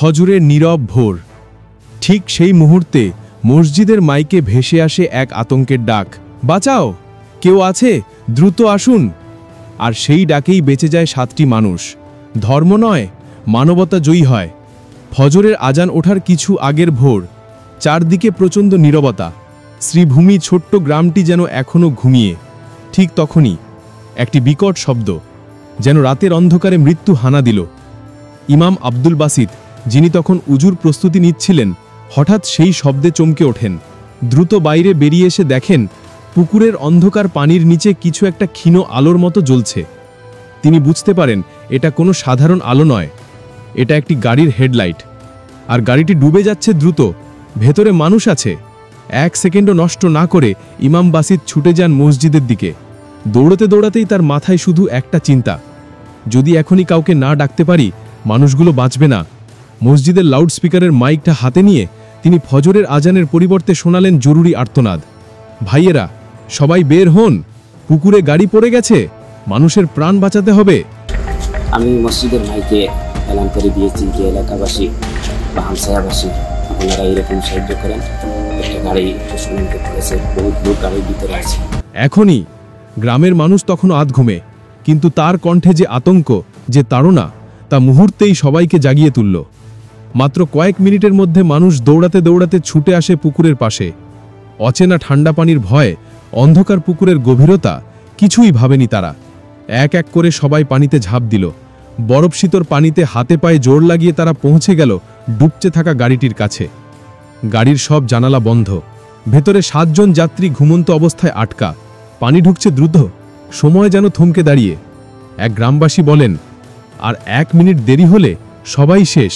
ফজরের নীরব ভোর। ঠিক সেই মুহূর্তে মসজিদের মাইকে ভেসে আসে এক আতঙ্কের ডাক, বাঁচাও, কেউ আছে, দ্রুত আসুন। আর সেই ডাকেই বেঁচে যায় 7টি মানুষ। ধর্ম নয়, মানবতা জয়ী হয়। ফজরের আজান ওঠার কিছু আগের ভোর, চারদিকে প্রচণ্ড নীরবতা। শ্রীভূমি ছোট্ট গ্রামটি যেন এখনও ঘুমিয়ে। ঠিক তখনই একটি বিকট শব্দ, যেন রাতের অন্ধকারে মৃত্যু হানা দিল। ইমাম আব্দুল বাসিত, যিনি তখন উজুর প্রস্তুতি নিচ্ছিলেন, হঠাৎ সেই শব্দে চমকে ওঠেন। দ্রুত বাইরে বেরিয়ে এসে দেখেন পুকুরের অন্ধকার পানির নিচে কিছু একটা ক্ষীণ আলোর মতো জ্বলছে। তিনি বুঝতে পারেন এটা কোনো সাধারণ আলো নয়, এটা একটি গাড়ির হেডলাইট। আর গাড়িটি ডুবে যাচ্ছে দ্রুত, ভেতরে মানুষ আছে। 1 সেকেন্ডও নষ্ট না করে ইমাম বাসিত ছুটে যান মসজিদের দিকে। দৌড়াতে দৌড়াতেই তার মাথায় শুধু একটা চিন্তা, যদি এখনই কাউকে না ডাকতে পারি, মানুষগুলো বাঁচবে না। মসজিদের লাউডস্পিকারের মাইকটা হাতে নিয়ে তিনি ফজরের আজানের পরিবর্তে শোনালেন জরুরি আর্তনাদ, ভাইয়েরা, সবাই বের হন, পুকুরে গাড়ি পড়ে গেছে, মানুষের প্রাণ বাঁচাতে হবে। আমি মসজিদের মাইকে এলান করে দিয়েছি যে এলাকাবাসী বা হামসায়াবাসী, আপনারা এরকম সাহায্য করেন, একটা গাড়ি শুনতে পড়েছে, বহুত লোক গাড়ির ভিতরে আছে। এখনই গ্রামের মানুষ তখনও আধ ঘুমে, কিন্তু তার কণ্ঠে যে আতঙ্ক, যে তাড়না, তা মুহূর্তেই সবাইকে জাগিয়ে তুলল। মাত্র কয়েক মিনিটের মধ্যে মানুষ দৌড়াতে দৌড়াতে ছুটে আসে পুকুরের পাশে। অচেনা ঠান্ডা পানির ভয়, অন্ধকার পুকুরের গভীরতা, কিছুই ভাবেনি তারা। এক এক করে সবাই পানিতে ঝাঁপ দিল। বরফ শীতল পানিতে হাতে পায়ে জোর লাগিয়ে তারা পৌঁছে গেল ডুবতে থাকা গাড়িটির কাছে। গাড়ির সব জানালা বন্ধ, ভেতরে 7 জন যাত্রী ঘুমন্ত অবস্থায় আটকা। পানি ঢুকছে দ্রুত, সময় যেন থমকে দাঁড়িয়ে। এক গ্রামবাসী বলেন, আর 1 মিনিট দেরি হলে সবাই শেষ।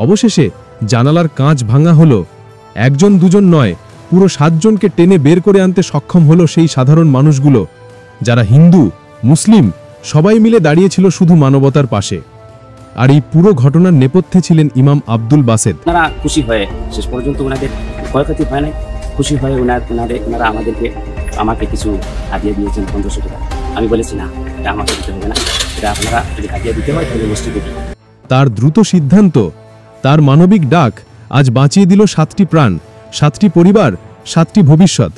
অবশেষে জানালার কাঁচ ভাঙা হলো। 1 জন 2 জন নয়, পুরো 7 জনকে টেনে বের করে আনতে সক্ষম হলো সেই সাধারণ মানুষগুলো, যারা হিন্দু, মুসলিম সবাই মিলে দাঁড়িয়েছিল শুধু মানবতার পাশে। আর এই পুরো ঘটনার নেপথ্যে ছিলেন ইমাম আব্দুল বাসেত। ওনারা খুশি হয়ে শেষ পর্যন্ত ওনাদের ক্ষয়ক্ষতি হয় নাই, খুশি হয়ে ওনারা আমাকে কিছু হাতিয়ে দিয়েছেন 1500 টাকা। আমি বলেছি না, এটা আমাকে দিতে হবে না, এটা আপনারা যদি হাতিয়ে দিতে হয় তাহলে মসজিদে দিন। তার দ্রুত সিদ্ধান্ত, তার মানবিক ডাক আজ বাঁচিয়ে দিল 7টি প্রাণ, 7টি পরিবার, 7টি ভবিষ্যৎ।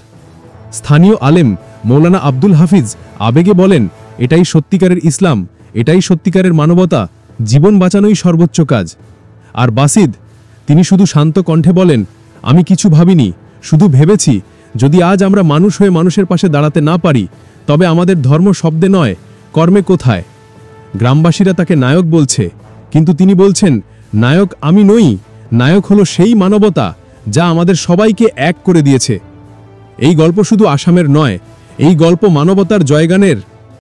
স্থানীয় আলেম মৌলানা আব্দুল হাফিজ আবেগে বলেন, এটাই সত্যিকারের ইসলাম, এটাই সত্যিকারের মানবতা, জীবন বাঁচানোই সর্বোচ্চ কাজ। আর বাসিদ, তিনি শুধু শান্ত কণ্ঠে বলেন, আমি কিছু ভাবিনি, শুধু ভেবেছি যদি আজ আমরা মানুষ হয়ে মানুষের পাশে দাঁড়াতে না পারি, তবে আমাদের ধর্ম শব্দে নয়, কর্মে কোথায়। গ্রামবাসীরা তাকে নায়ক বলছে, কিন্তু তিনি বলছেন, নায়ক আমি নই, নায়ক হলো সেই মানবতা যা আমাদের সবাইকে এক করে দিয়েছে। এই গল্প শুধু আসামের নয়, এই গল্প মানবতার জয়গানের।